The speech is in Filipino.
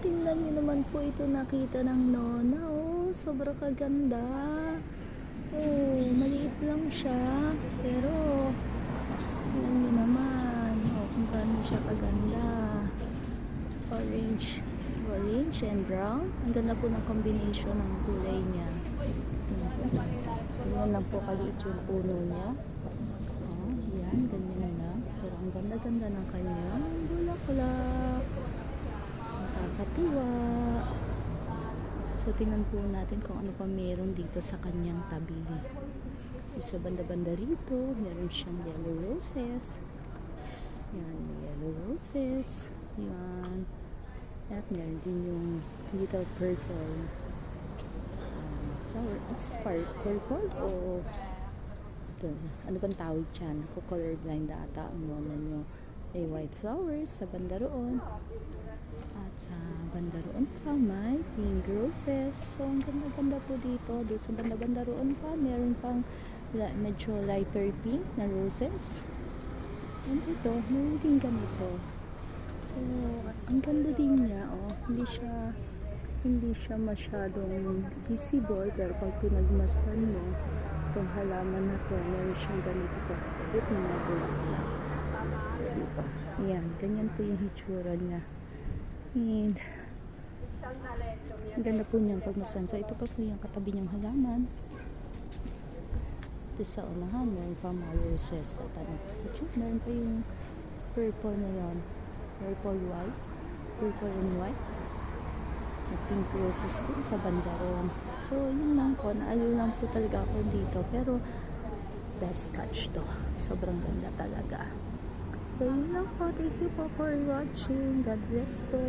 tingnan nyo naman po ito, nakita ng Nona. Oh, sobra kaganda. Oh, maliit lang siya. Pero, tingnan nyo naman. Oh, kung gaano siya kaganda. Orange. Orange and brown. Ang ganda po ng combination ng kulay niya. Ganyan lang po kaliit yung puno niya. Oh, yan. Ganyan lang. Pero ang ganda-ganda ng kanyang bulaklak. Nakakatuwa. So, tingnan po natin kung ano pa meron dito sa kanyang tabi. Sa banda-banda rito, meron siyang yellow roses. Yan, yellow roses. Yan. At meron din yung little purple flower. It's purple o ito, ano bang tawag dyan? Kung colorblind ata ang muna nyo. May white flowers sa banda roon. At sa banda roon pa may pink roses. So ang ganda-ganda po dito. Doon sa banda-banda roon pa meron pang medyo lighter pink na roses. And ito, meron din ganito. So, ang ganda din niya, oh. Hindi siya masyadong visible, pero pag pinagmasdan mo, itong halaman na to, meron siyang ganito po. Ito mga bulaklak. Diba? Ayan, ganyan po yung hitsura niya. And, ang ganda po niyang pagmasdan. So, ito pa po yung katabi niyang halaman. Ito sa unahan, meron pa mga roses. At ano, meron pa yung purple na yun. Purple and white. At pink roses din sa banda ron. So, yun lang po. Naaliw lang po talaga ako dito. Pero, best catch to. Sobrang ganda talaga. So, yun lang po. Thank you po for watching. God bless po.